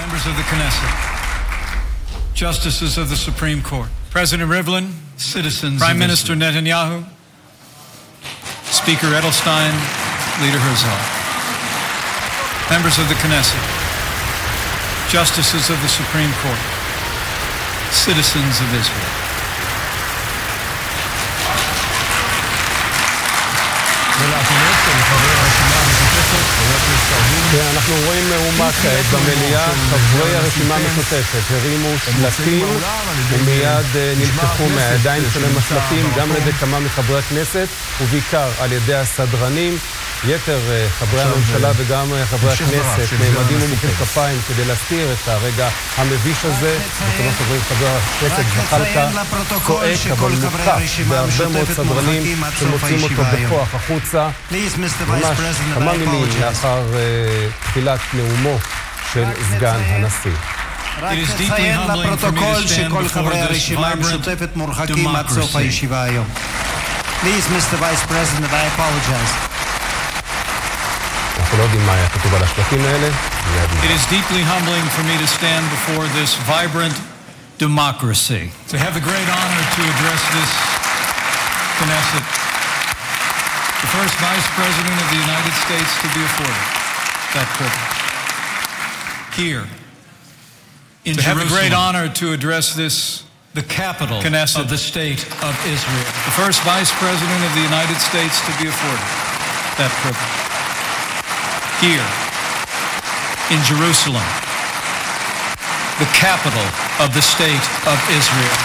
Members of the Knesset, Justices of the Supreme Court, President Rivlin, citizens, Prime Minister Netanyahu, Speaker Edelstein, Leader Herzog. Members of the Knesset, Justices of the Supreme Court, citizens of Israel. אנחנו רואים מהומה כעת במליאה, חברי הרשימה המשותפת הרימו שלטים ומיד נלקחו מהידיים שלהם השלטים גם על ידי כמה מחברי הכנסת ובעיקר על ידי הסדרנים. יתר חברי הממשלה וגם חברי הכנסת נעמדים ומוחאים כפיים כדי להסתיר את הרגע המביש הזה. וכמו שרואים חבר הכנסת זחאלקה צועק אבל מוקף בהרבה מאוד סדרנים שמוצאים אותו בכוח החוצה. ממש כמה מילים לאחר תחילת נאומו של סגן הנשיא. רק נציין לפרוטוקול שכל חברי הרשימה המשותפת מורחקים עד סוף הישיבה היום. Please, Mr. Vice President, I apologize. אנחנו לא יודעים מה היה כתוב על השלטים האלה. It is deeply humbling for me to stand before this vibrant democracy. To have the great honor to address this Knesset, the first Vice President of the United States to be afforded that privilege. Here, in Jerusalem. To have the great honor to address this, the capital Knesset of the state of Israel. The first Vice President of the United States to be afforded that privilege. Here, in Jerusalem, the capital of the state of Israel.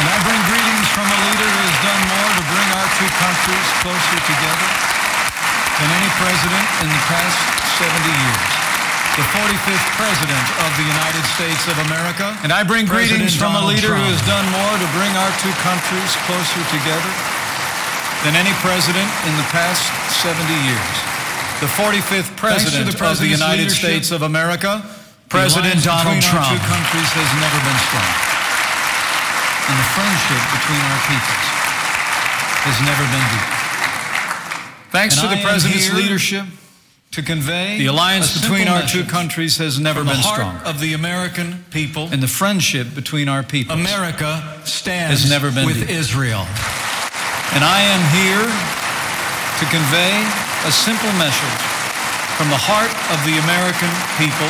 And I bring greetings from a leader who has done more to bring our two countries closer together than any president in the past 70 years. The 45th President of the United States of America. And I bring greetings from a leader who has done more to bring our two countries closer together than any president in the past 70 years. The 45th President of the United States of America, President Donald Trump. Our two countries has never been stronger. And the friendship between our peoples has never been deeper. Thanks to the President's leadership, to convey the alliance between our two countries has never been stronger. Of the American people and the friendship between our people, America stands has never been with Israel. And I am here to convey a simple message from the heart of the American people.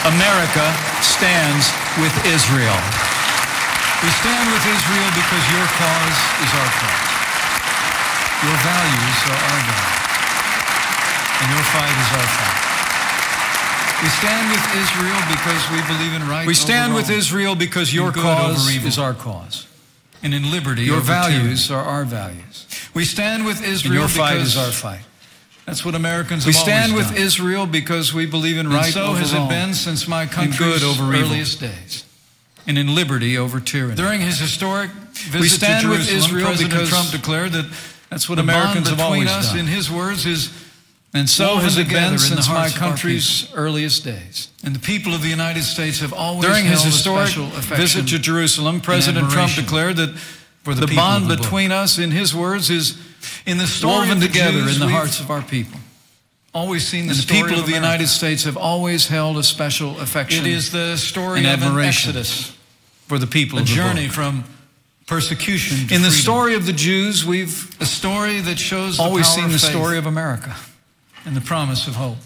America stands with Israel. We stand with Israel because your cause is our cause. Your values are our values. And your fight is our fight. We stand with Israel because we believe in right. We stand with Israel because your cause is our cause. And in liberty, your values are our values. We stand with Israel and your fight is our fight. That's what Americans have always done. We stand with Israel because we believe in right over wrong. And so has it been since my country's earliest days. And in liberty over tyranny. During his historic visit to Jerusalem, President Trump declared that that's what Americans have always done. In his words is, and so has it been since my country's earliest days. And the people of the United States have always during his historic visit to Jerusalem, President Trump declared that the bond between us, in his words, is in the story woven together in the hearts of our people. Always seen the people of the United States have always held a special affection. It is the story of an exodus for the people of the book. A journey from persecution to freedom. In the story of the Jews, we've a story that shows always seen the story of America and the promise of hope.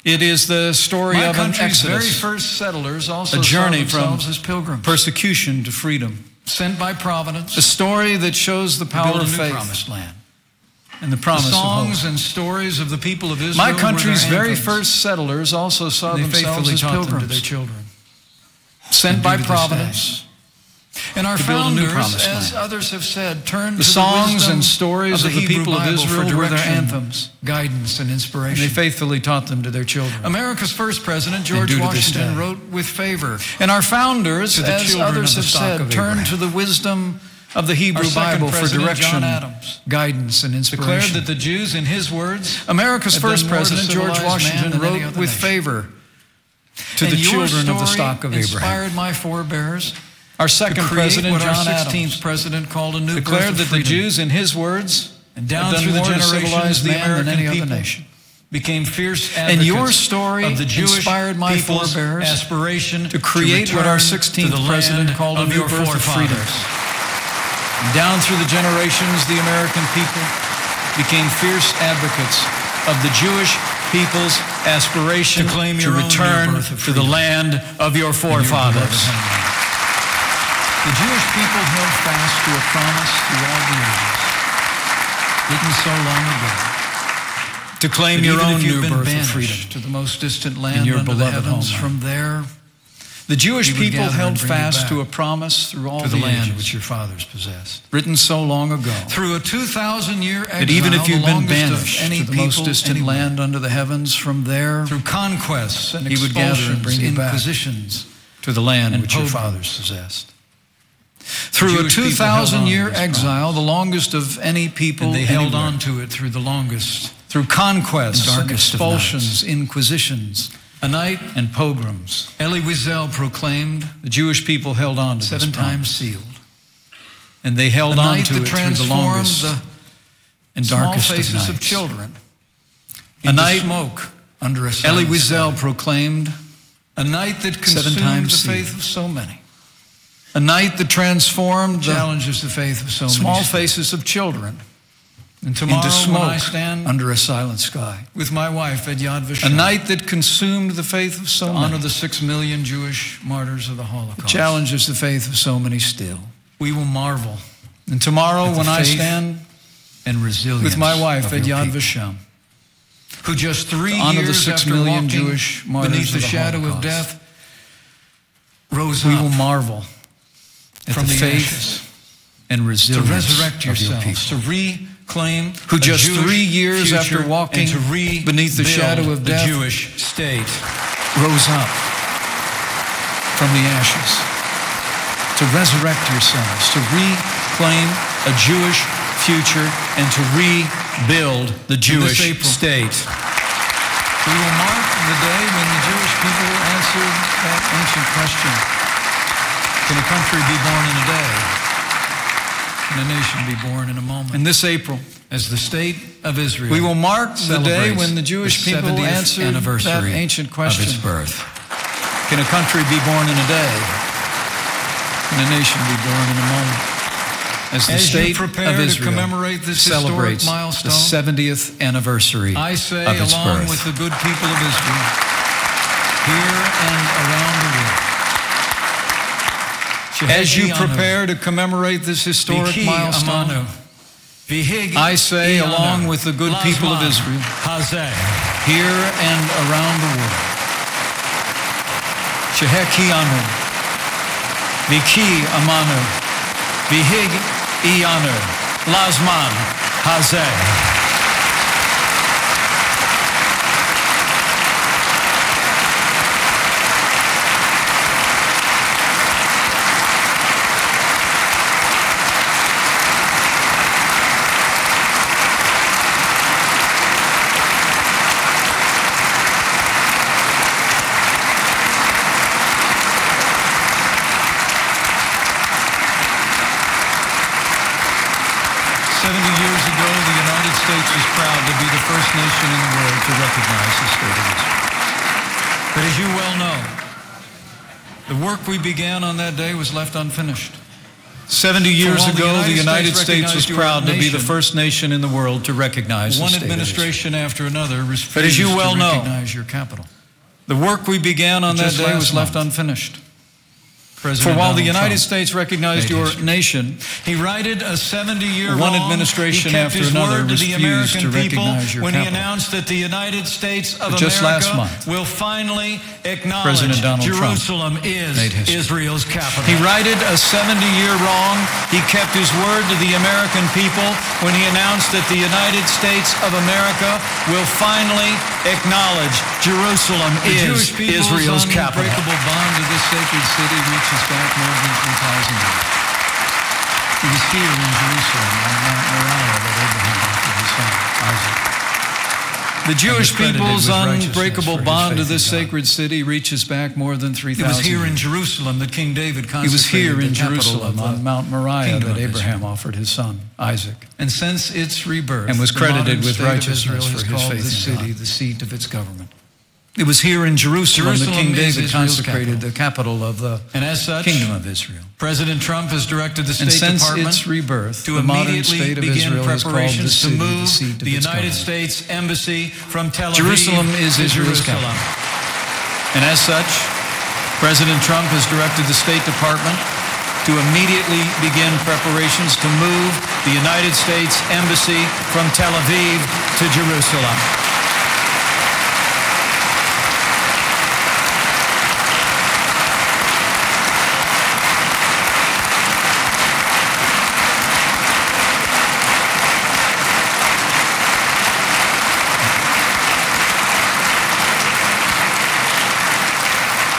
It is the story of an exodus. Very first settlers also a journey from as pilgrims. Persecution to freedom. Sent by providence. A story that shows the power of faith. Promised land. And the promise of hope. The songs and stories of the people of Israel. My country's very first settlers also saw themselves as pilgrims to their children. Sent by providence. And our founders, as others have said, turned to the songs and stories of the people of Israel were their anthems, guidance, and inspiration. And they faithfully taught them to their children. America's first president, George Washington, wrote with favor. And our founders, as others have said, turned to the wisdom of the Hebrew Bible for direction, guidance, and inspiration. Declared that the Jews, in his words, America's first president, George Washington, wrote with favor to the children of the stock of Abraham. Inspired my forebears. Our second president, John Adams, 16th president, called a new declared that the Jews, in his words, and down through the generations, civilized the American people, became fierce And your advocates story of the Jewish inspired my people's forebears aspiration to create what our 16th president called a new birth of freedom. Down through the generations, the American people became fierce advocates of the Jewish people's aspiration to return to the land of your forefathers. The Jewish people held fast to a promise through all the ages, written so long ago, To claim your own new birth of freedom to the most distant land in your under the beloved heavens. homeland. From there, The Jewish He would people gather held and bring you fast back to a promise through all to the land ages, which your fathers possessed. written so long ago, Through a 2,000-year exile, that even if you've the been longest of banished any to the most people distant anywhere, land under the heavens, from there through conquests and He would gather and expulsions, bring you back inquisitions, to the land and which your pogroms. fathers possessed. Through a Jewish people held on to 2,000-year this exile, promise. the longest of any people And they anywhere. held on to it through the longest. Through conquests and and darkest of expulsions, inquisitions, A night, and pogroms. Elie Wiesel proclaimed, The Jewish people held on to 7 this times promise. sealed. And they held A on night to that it through the transformed longest the and small darkest of faces of nights. children A into night smoke under a Elie silent Wiesel sky. proclaimed, A night that 7 consumed times the faith sealed. of so many. a night that transformed the Challenges the faith of so small many. faces of children And tomorrow into when I smoke stand under a silent sky. with my wife at Yad A Vashem, night that consumed the faith of so to honor many. the 6 million Jewish martyrs of the Holocaust. Challenges the faith of so many still. We will marvel And tomorrow At the when I faith stand and resilience with my wife of at your Yad people, Vashem, who just 3 to honor the years 6 after million walking Jewish martyrs beneath the of the shadow of Holocaust, death, rose we up will marvel at from the the faith ashes and to resilience resurrect of your yourselves, to people, reclaim who a just Jewish 3 years future after walking and to rebuild beneath the shadow of the death Jewish state. rose up from the ashes to resurrect yourselves, to reclaim a Jewish future and to rebuild the Jewish April, state. We will mark the day when the Jewish people answered that ancient question: can a country be born in a day? Can a nation be born in a moment? And this April, As the state of Israel, we will mark the day celebrates when the Jewish the people 70th answered that anniversary ancient of question: its birth. can a country be born in a day? Can a nation be born in a moment? As the As you state prepare of to Israel commemorate this historic celebrates milestone, the 70th anniversary I say, of its along birth. with the good people of Israel, here and around the world, As you prepare to commemorate this historic milestone, I say, along with the good people of Israel, here and around the world, Sheheki Anu, Viki Amanu, Vihig Ianu, Lazman Hazeh. States is proud to be the first nation in the world to recognize the state of Israel. But as you well know, the work we began on that day was left unfinished. 70 years while the ago, the United United States States was recognized your proud to be the nation, first nation in the world to recognize the One state of Israel. administration after another refused But as you well to know, recognize your capital. The work we began on that Just day was last left month, unfinished. For President while the Donald United Trump States recognized made your history. nation, He righted a 70-year one wrong. administration He kept after his another word to the refused American to people recognize your when he capital. announced that the United States of But just last America month, will finally acknowledge President Donald Trump Jerusalem is made history. Israel's capital. he righted a 70-year wrong. He kept his word to the American people when he announced that the United States of America will finally acknowledge Jerusalem The is Jewish people's Israel's capital. unbreakable bond to this sacred city reaches back more than 3,000 years. It was here in Jerusalem on Mount Moriah that Abraham offered his son, Isaac. The Jewish credited people's with righteousness unbreakable for his bond to faith in this God. sacred city reaches back more than 3,000 It was here in years. Jerusalem that King David He was here consecrated in the capital Jerusalem of on Mount Moriah Kingdom that of Abraham Israel. offered his son, Isaac, And since its rebirth, and was the credited modern with state of righteousness Israel for is his called faith the in city, God. the seat of its government. It was here in Jerusalem that King Jerusalem is David Israel's consecrated capital. the capital of the And as such, Kingdom of Israel. President Trump has directed the And State since Department its rebirth, to the modern immediately state of begin Israel is called the preparations to city, the move seat of the its United government. States Embassy from Tel Aviv Jerusalem is to Israel's Jerusalem. capital. And as such, President Trump has directed the State Department to immediately begin preparations to move the United States Embassy from Tel Aviv to Jerusalem.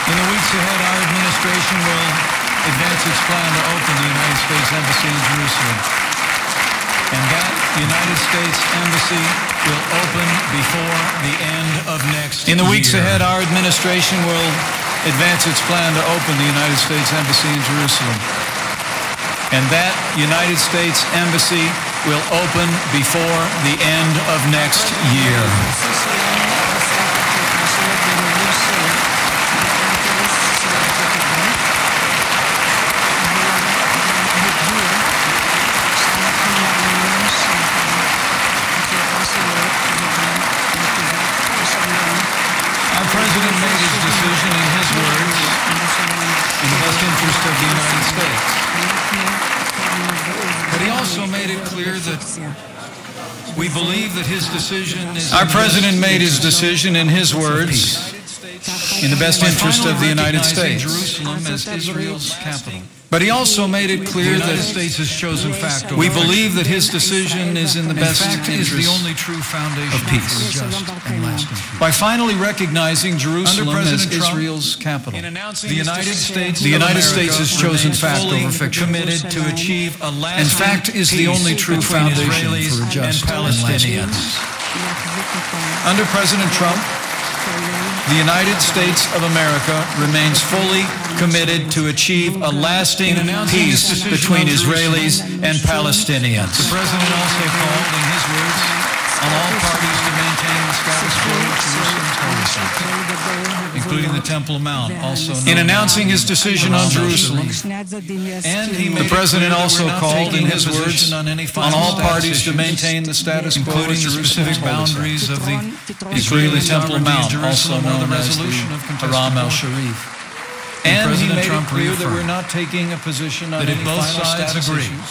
In the weeks ahead, our administration will advance its plan to open the United States Embassy in Jerusalem. And that United States Embassy will open before the end of next year. In the weeks ahead, our administration will advance its plan to open the United States Embassy in Jerusalem. And that United States Embassy will open before the end of next year. Our president made his decision in his words in the best interest of the United States. But he also made it clear that we believe that his decision is... Our president made his decision in his words in the best interest of the United States. Jerusalem as Israel's capital. But he also made it The clear United that States has chosen fact over we fiction. believe that his decision is in the And best fact is the interest only true foundation of peace. for just and lasting peace. by finally recognizing Jerusalem as President Trump, Israel's capital. In announcing the United States, The United States has chosen remains fact fully over fiction. committed to achieve a lasting And fact is the only true between foundation Israelis for a just and and lasting Palestinians. Under President Trump, the United States of America remains fully committed to achieve a lasting In announcing his peace decision between on Israelis and The Palestinians. president also called, in his words, on all parties to maintain the status quo of Jerusalem's holy site, including the Temple Mount, also known In announcing his decision on Jerusalem, And he made the president it clear that also we're not called, taking in a his position words, on any on final all status parties to issues, maintain the status quo of including the Jerusalem's specific holy site, boundaries of the including the Temple sovereignty of Mount, also Jerusalem or the known as resolution of the contested Haram borders. al-Sharif. And And he President made Trump it clear that reaffirmed we're not taking a position on that if any both final sides status agree, issues,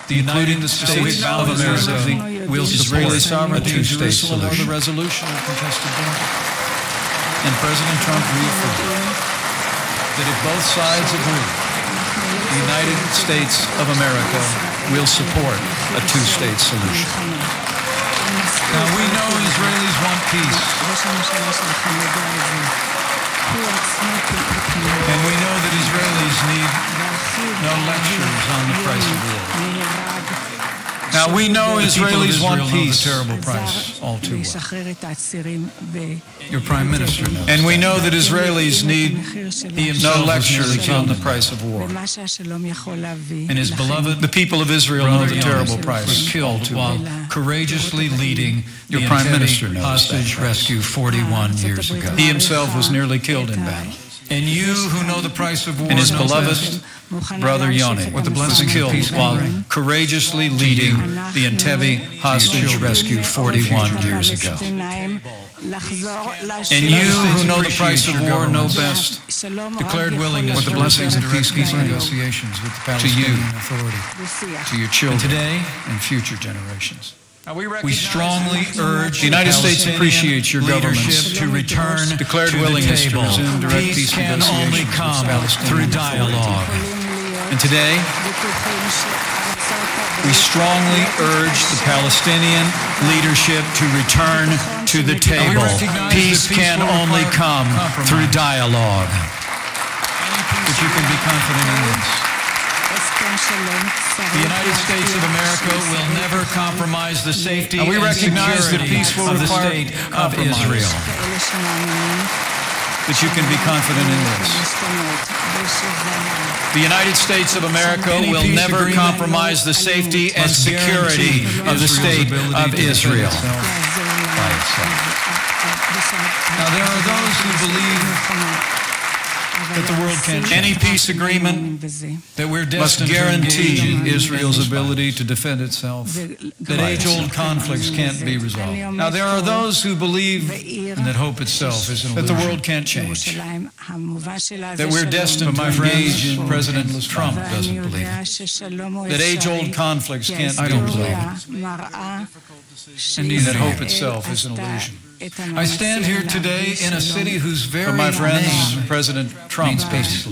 the including United the States States of of America America will support Israeli sovereignty a of two-state Jerusalem or the solution. resolution of contested borders. And President Trump reaffirmed that if both sides agree, the United States of America will support a two-state solution. Now, we know Israelis want peace, and we know that Israelis need no lectures on the price of war. Now, we know The people of Israelis Israel want know peace, the terrible price all too well. your Prime Minister knows, And we that. know that Israelis need No himself lectures was on nearly the price of war. and his beloved The people of Israel know brother the terrible Yonah price was killed all too while well. courageously leading Your the Prime Entebbe Minister knows hostage that. rescue 41 years ago. He himself was nearly killed in battle. And you who know the price of war And his know beloved best brother Yonah what the was blessing of killed peace can while bring courageously leading the Entebbe hostage children, rescue 41 years ago. And you who know the appreciate price of your war know government's best declared willingness what the to blessings of direct peacekeeping negotiations with the to you, Palestinian Authority. to your children today, and future generations. we strongly urge The United States Palestinian appreciates your government's leadership to return declared to willingness the to table. resume direct peace can only negotiations with come Palestinian through Authority. dialogue. And today, we strongly urge the Palestinian leadership to return to the table. recognize Peace that peace can will only require come compromise. through dialogue. But you can be confident in this. The United States of America will never compromise the safety and security of the state of Israel. That you can be confident in this. The United States of America will never compromise the safety and security of the state of Israel. Now, there are those who believe that the world can't change. Any peace agreement That we're must destined to guarantee engage in Israel's response. ability to defend itself. That age-old conflicts can't be resolved. Now, there are those who believe And that hope itself is an that the illusion. world can't change. That we're destined But to my friends, engage in President endless Trump violence. doesn't believe it. That age-old conflicts can't I be don't believe resolved. Indeed, that hope Hope itself is an illusion. I stand here today in a city whose very But my friends, name President Trump means peace.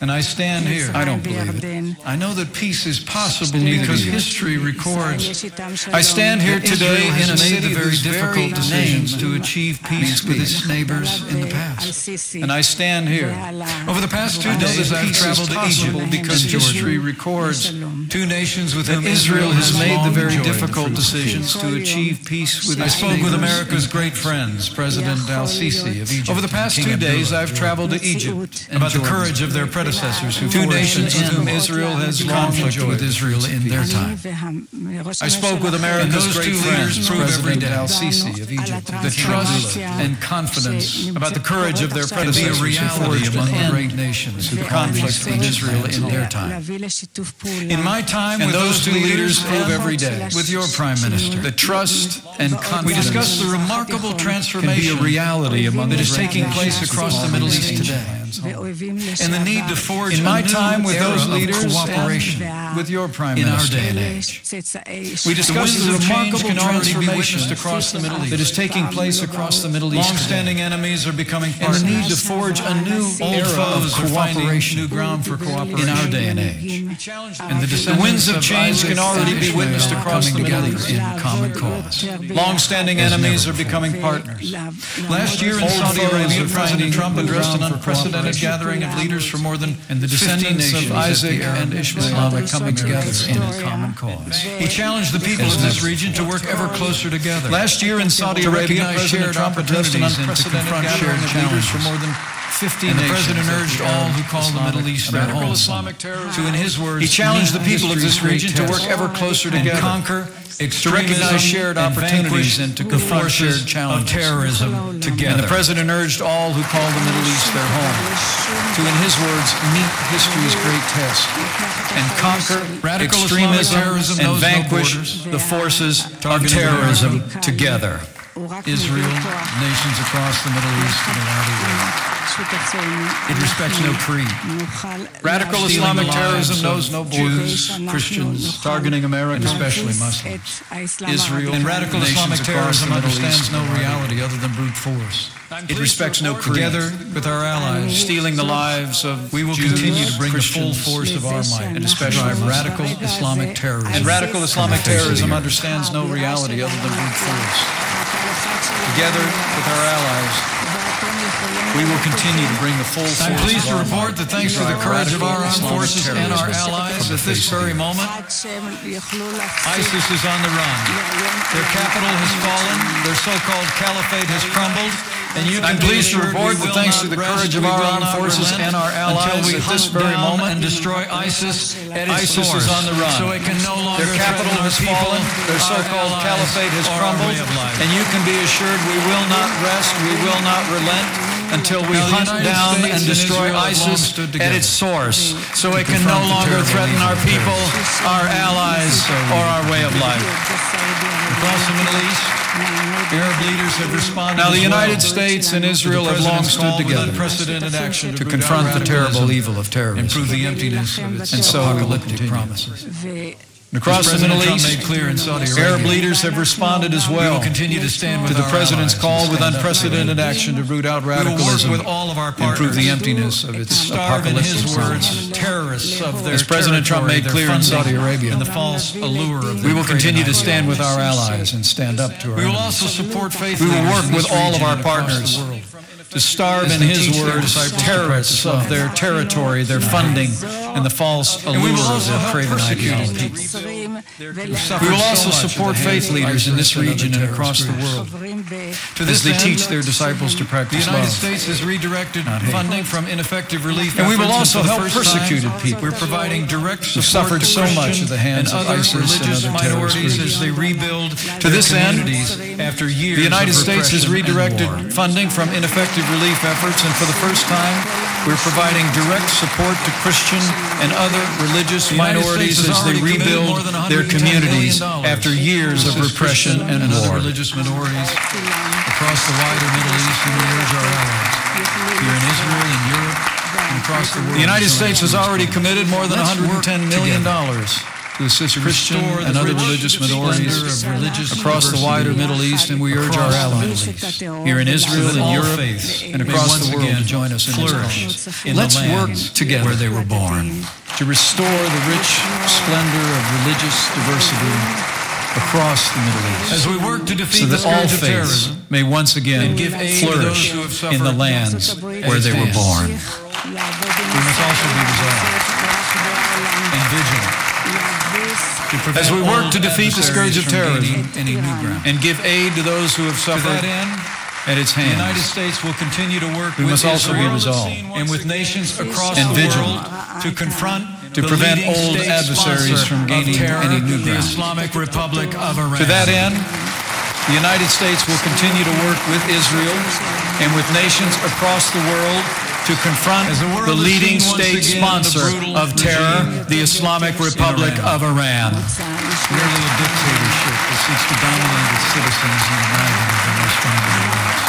And I stand here. I don't believe it. I know that peace is possible because history records. I stand here that today Israel in has a made city the very whose difficult very decisions name to achieve peace with its neighbors in the past. And I stand here. Over the past 2 days, I've traveled to Egypt because history records Two nations with that whom Israel has made the very long enjoyed difficult the fruits of decisions to achieve peace with I its spoke with neighbors. America's great friends, President Al-Sisi of Egypt. Over the past King 2 Abdullah days, of I've traveled to Egypt about the Jordan. courage of their predecessors who Two forged nations with an whom end Israel has to long conflict enjoyed with Israel in their time. I spoke with And America's those great two friends, leaders prove every President day Al-Sisi of Egypt, the King trust Abdullah, and confidence about the courage of their can be a predecessors who reality forged among an the end great nations to who the conflict conflict with with Israel in their time. In my time And with those those two leaders prove and every day with your Prime Minister, the trust and confidence we discussed the remarkable can be transformation a reality among that the is great taking place nations across the Middle East today. And the need to forge In my a new time with era those of leaders cooperation with your Prime in our Minister day and age. We discussed the remarkable can already be transformation witnessed across the Middle East that is taking place across the Middle East. Long-standing enemies are becoming And the need partners. to forge a new Old era of foes are finding cooperation new ground for cooperation in our day and age. And The winds of change can already be witnessed across the Middle East in common cause. Long-standing enemies are becoming partners. Last year in Old Saudi foes Arabia, are President finding Trump new addressed an ground for unprecedented cooperation. gathering of leaders from more than And the 15 descendants nations of Isaac and Ishmael are coming together in a common cause. He challenged the people of this region to work ever closer together. Last year in Saudi To Arabia, recognize President shared Trump addressed an opportunities and to unprecedented confront gathering shared of leaders from challenges. more than 50 And the nations. President at urged the all Arab who call the Middle East their Radical home Islamic terrorism. to, in his words, He challenged the meet people of this history's region to great work test ever closer and together, conquer to recognize shared opportunities and to confront shared of challenges. terrorism And together. the President urged all who call the Middle East their home to, in his words, meet history's great test and conquer Radical extremism Islamic terrorism and knows no vanquish borders. the forces of Targeting terrorism America. together. Israel, nations across the Middle East and around the world. It respects no creed. Radical Stealing Islamic the terrorism lives knows of no borders, Jews, Christians, targeting America, and especially Muslims. Israel, And radical nations Islamic across terrorism the Middle understands East no and reality other than brute force. It respects no creed. Together with our allies, Stealing the lives of we will Jews, continue to bring the full Christians, force of our might and especially drive Muslims. radical Islamic terrorism. And radical Islamic terrorism understands no reality other than brute force. Together with our allies, we will continue to bring the full force. I'm pleased to of our report might that thanks to the drive courage of our radical armed Islamic forces and our terrorism allies from at the this face of very the earth. moment, ISIS is on the run. Their capital has fallen. Their so-called caliphate has crumbled. And you I'm can be pleased to assured report we that will thanks not to the rest, courage of we our will armed not forces relent and our until allies we at this hunt very down moment and destroy ISIS at its ISIS source, is on the run. so it can no longer Their capital threaten our has people, fallen. Their our so-called allies, caliphate has or our crumbled. way of life. And you can be assured we will not rest, we will not relent until we Now, the hunt United down States and and destroy Israel have long ISIS stood at together its source, so it can no confront the longer terrible threaten evil our of people, our allies, or our way of life. Across the Middle East, Arab leaders have responded. Now, the as well United States and Israel have long President's stood call with together unprecedented action to root out confront the terrible radicalism evil of and terrorism. prove the emptiness of its And so it will apocalyptic continue. promises. Across the President Middle Trump East, made clear in Saudi Arabia, Arab leaders have responded as we well will continue to stand with to the our President's allies call and with stand up unprecedented action to root out We will work radicalism with all of our and partners prove the emptiness of its to starve, in apocalyptic his words, promises. terrorists of their As President Trump territory, made their clear in funding, Saudi Arabia, and the false allure of We their will continue to creative stand with our ideas. allies and stand up to our We will enemies. also support faith We will leaders work in with this all of region our and across partners the world to starve, in his words, terrorists of their territory, their funding, and the false allure of their craven ideology. We will also support faith leaders in this region and across the world as they teach their disciples to practice love. The United States has redirected funding from ineffective relief, and we will also help persecuted people. We're providing direct support who suffered so much at the hands of ISIS and other terrorist groups as they rebuild. To this end, after years, the United States has redirected funding from ineffective relief efforts, and for the first time, we're providing direct support to Christian and other religious minorities as they rebuild their communities after years of repression and war. Religious minorities across the wider Middle East, and we urge our allies here in Israel and Europe and across the world. The United States has already committed more than $110 million to assist Christian and other religious minorities across the wider Middle East, and we urge our allies here in Israel and Europe and across the world to join us in this cause. Let's work together where they were born to restore the rich splendor of religious diversity across the Middle East, as we work to defeat the scourge of terrorism, may once again flourish in the lands where they were born. We must also be resolved and vigilant as we work to defeat the scourge of terrorism and give aid to those who have suffered at its hands. The United States will continue to work with Israel, must also be resolved and with nations across the world to confront, to prevent old adversaries from gaining any new ground. The Islamic Republic of Iran. To that end, the United States will continue to work with Israel and with nations across the world to confront the leading state sponsor of terror, the Islamic Republic of Iran. Merely a dictatorship that seeks to dominate its citizens and deny them of their most fundamental rights.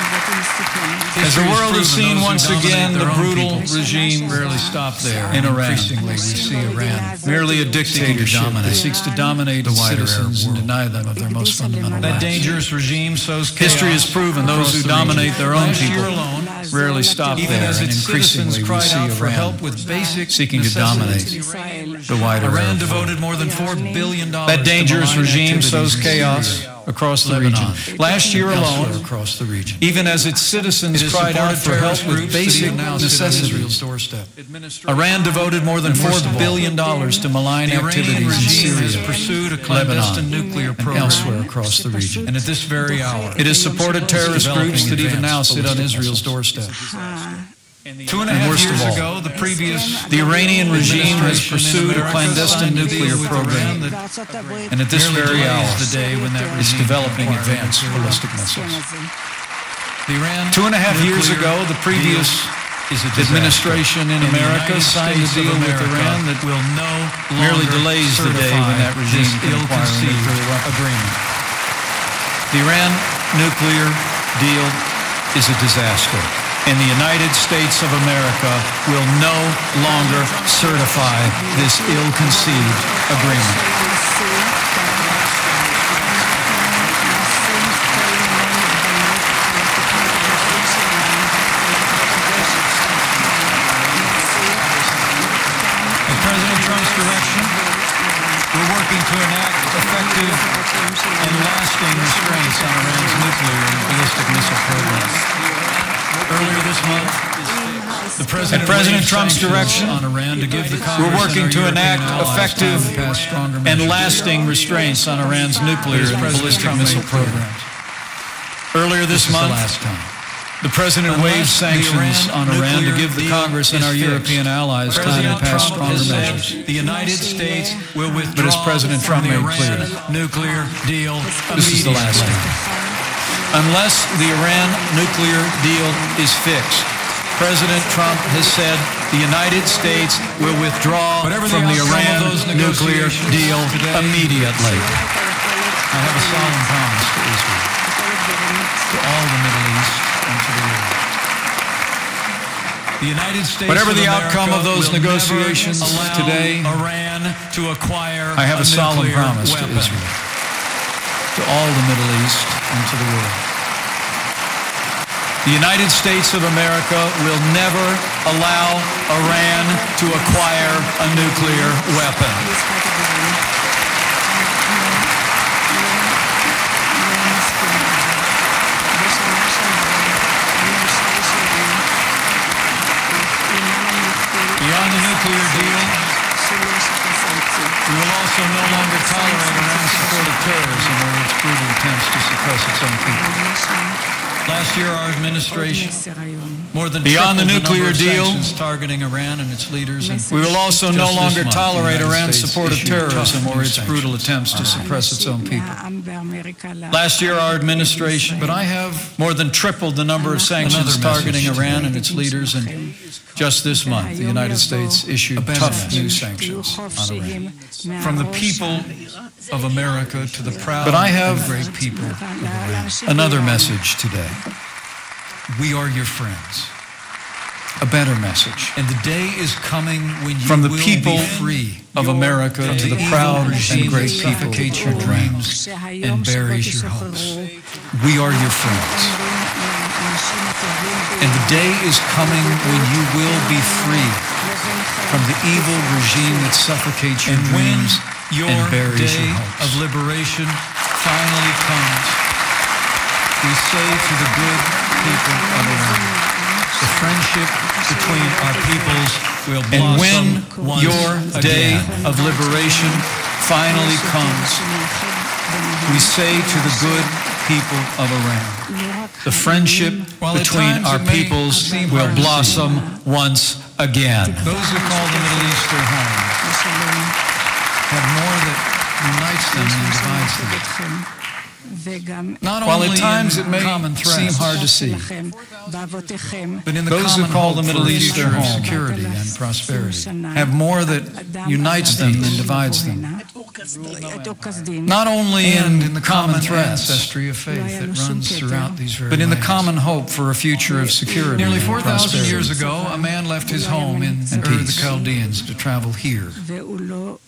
As the world has seen once again, the brutal regime rarely stopped there. In Iran, increasingly we see Iran merely a dictatorship that seeks to dominate its citizens and deny them of their most fundamental rights. That dangerous regime sows chaos. History has proven those who dominate their own people rarely stop there, and increasingly we see Iran seeking to dominate the wider area. Iran devoted more than $4 billion. That dangerous regime sows chaos across the region. Last year alone, even as its citizens cried out for help with basic necessities, Iran devoted more than $4 billion to malign activities in Syria, Lebanon, and elsewhere across the region. And at this very hour, it has supported terrorist groups that even now sit on Israel's doorstep. 2.5 years ago, the Iranian regime has pursued a clandestine nuclear program, and at this very hour, it's developing advanced ballistic missiles. 2.5 years ago, the previous administration in America signed a deal with Iran that merely delays the day when that regime can acquire a nuclear agreement. The Iran nuclear deal is a disaster, and the United States of America will no longer certify this ill-conceived agreement. At President Trump's direction, we're working to enact effective and lasting restraints on Iran's nuclear and ballistic missile programs. Earlier this month, at President Trump's direction, we're working to enact effective and lasting restraints on Iran's nuclear and ballistic missile programs. Earlier this month, the President waived sanctions on Iran to give the Congress and our European allies time to pass stronger measures. The United States will withdraw, but as President Trump made clear, nuclear deal. This is the last time. Unless the Iran nuclear deal is fixed, President Trump has said the United States will withdraw from the Iran nuclear deal immediately. I have a solemn promise to Israel, to all the Middle East, and to the world. The United States, whatever the outcome of those negotiations today, I have a solemn promise to Israel, to all the Middle East, and to the world. The United States of America will never allow Iran to acquire a nuclear weapon. also no longer tolerate or support of terrorism or its brutal attempts to suppress its own people. Last year, our administration more than Beyond the tripled nuclear number of deal, sanctions targeting Iran and its leaders. And we will also just no this longer month, tolerate the United Iran's States support of issued terrorism tough or new its brutal sanctions. attempts to suppress its own people. Last year, our administration But I have more than tripled the number of sanctions Another targeting message Iran and its leaders, and just this month, the United States issued better tough message. new sanctions on Iran. from the people of America to the proud But I have and great people of Iran. another message today. We are your friends. A better message. And the day is coming when you From the will people be free of America to the proud and great people suffocates your of dreams Iran. and buries your hopes. We are your friends. And the day is coming when you will be free From the evil regime that suffocates your and when dreams your and buries day your hopes. of liberation finally comes. We say to the good people of Iran, the friendship between our peoples will And when blossom once your day again. of liberation finally comes, we say to the good people of Iran, the friendship While at between times our it may peoples seem will hard to see. blossom once again. Those who call the Middle East their home have more that unites them than divides them. Not While only at times in it may common threats, seem hard to see, but in the those who common call hope the for Middle the East their future of home security and prosperity. have more that unites them than divides them. Not only And in the common threats, ancestry of faith that runs throughout these very but in the lands. common hope for a future of security Nearly and 4,000 prosperity. years ago, a man left his home in And Ur the peace. Chaldeans to travel here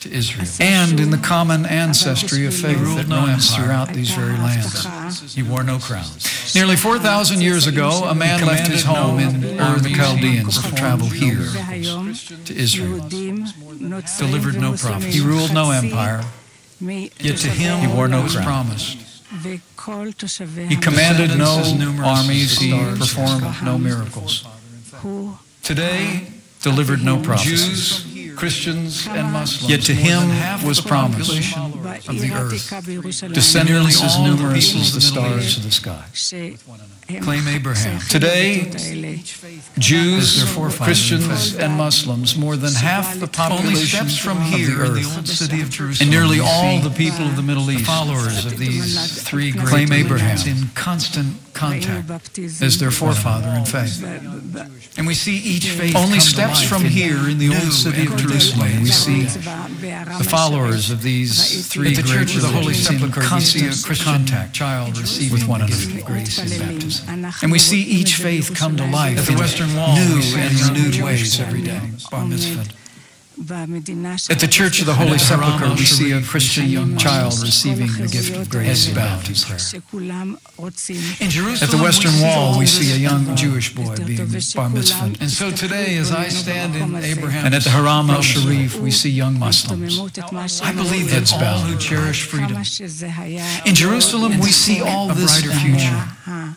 to Israel. And in the common ancestry of faith that ruled no runs empire. throughout these very lands. He wore no crown. Nearly 4,000 years ago, a man left his home in Ur the Chaldeans to travel here to Israel. Delivered no prophet. He ruled no empire. Yet to him He wore no was crown. promised. He commanded no Descendants as numerous as armies. He stars. performed no miracles. Today, Delivered no prophecies. Jews, Christians, and Muslims, Yet to more him than half was the promised population of the earth, descendants as all the numerous people as of the the Middle stars East of the sky. claim Abraham. Today, Jews, As their forefathers Christians, in faith. and Muslims, more than half the Only population steps from of here the in the earth, old city of Jerusalem, and nearly we all see the people of the Middle the East, followers of these three great claim religions Abraham in constant contact. as their forefather in faith. And we see each faith Only come to steps life from in here in the old new city of and Jerusalem, we ridiculous see ways. the followers of these three At the great Church of the Holy religions in Sepulchre, we see a constant Christian contact child receiving with one the gift another. of grace in baptism. And we see each faith come to life At the in Western Wall, new we see and a young renewed Jewish ways boy every day. being bar mitzvahed. At the Church of the Holy At the Sepulchre, Haram we see a al-Sharif, Christian we see young child Muslims receiving the gift of grace as in bowed baptism. in prayer. In Jerusalem, At the Western Wall, we see a young all Jewish boy being bar mitzvahed. And so today, as I stand in Abraham's And at the Haram promise al-Sharif, we see young Muslims. I believe that Heads all bowed. who cherish freedom In Jerusalem, we see all a this brighter and future. more.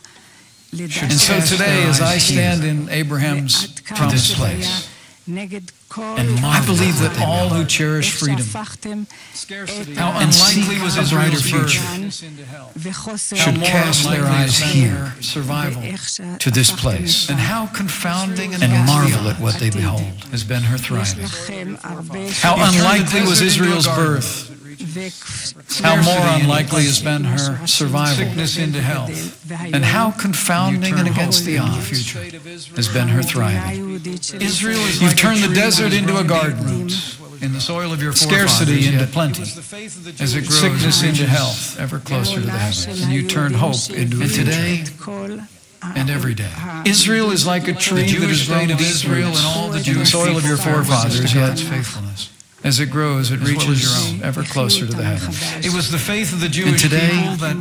And so today, as I stand in Abraham's promised place, And I believe that all who cherish freedom How and unlikely seek was a brighter Israel's future birth. should cast their eyes here survival. to this place And how confounding and marvel at what they behold. has been her thriving. How You turn the unlikely was desert into a Israel's garden. birth. How more Scarcity unlikely into has been her survival. Sickness into health. And how confounding and against the odds future has been her thriving. Israel is You've like turned the tree desert that into a grown garden. deep in the soil of your Scarcity forefathers, into yet plenty. as it grows, Sickness it into reaches health, ever closer to the heavens. And you turn hope into a And future. today and every day. Israel is like a The tree that Jewish has grown state of deep Israel and roots all the in the Jewish soil of your people bear witness forefathers, to yet God's faithfulness. as it grows, it As well as reaches your own. ever closer to the heavens. It was the faith of the Jewish today people that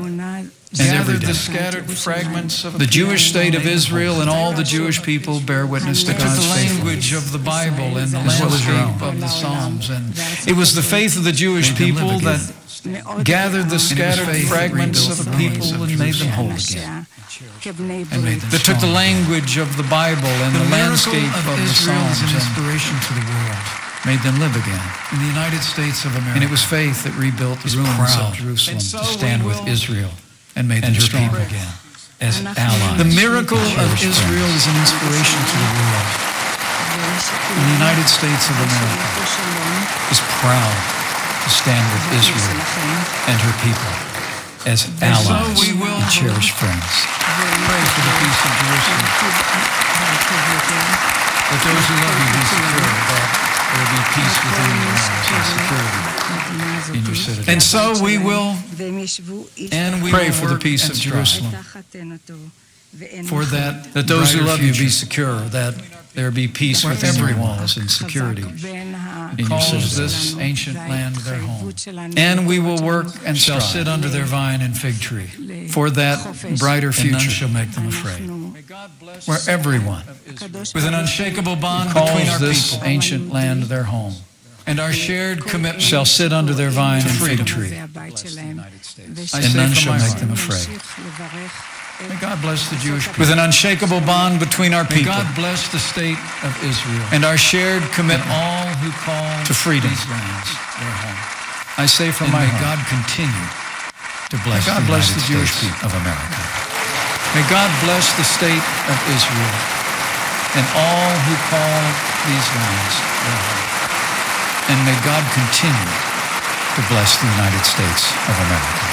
and every gathered day. the scattered fragments of a The Jewish people state of named Israel and all the Jewish people bear witness to They took God's the faithfulness. language of the Bible and the As well as your landscape own. of the Psalms, and It was the faith of the Jewish Made them live people that again. gathered the scattered faith that fragments rebuilt of the a people ruins of and made them whole Jerusalem. again. and made them That took the strong. language of the Bible and The the miracle landscape of of the Israel is Psalms an and inspiration to the world. made them live again. In the United States of America. And it was faith that rebuilt the ruins of Jerusalem to stand with Israel and made them strong again as allies. The miracle of Israel is an inspiration to the world. And the United States of America is proud to stand with Israel and her people as allies and cherished friends. Pray for the peace of Jerusalem. That those who love you be secure, that there will be peace within your walls and security in your citadel. And so we will pray for the peace of Jerusalem. For that those who love you be secure, that there be peace within your walls and security in your citadel. This ancient land their home. And we will work and shall sit under their vine and fig tree, for that brighter future, and none shall make them afraid. Where everyone, with an unshakable bond between our this ancient land their home, and our shared commitment shall sit under their vine and fig tree, and none shall make them afraid. May God bless the Jewish people. With an unshakable bond between our people. May God bless the state of Israel. And our shared commitment all who call to freedom. These lands their home. I say from my heart. May God continue to bless the Jewish people of America. May God bless the state of Israel and all who call these lands their home. And may God continue to bless the United States of America.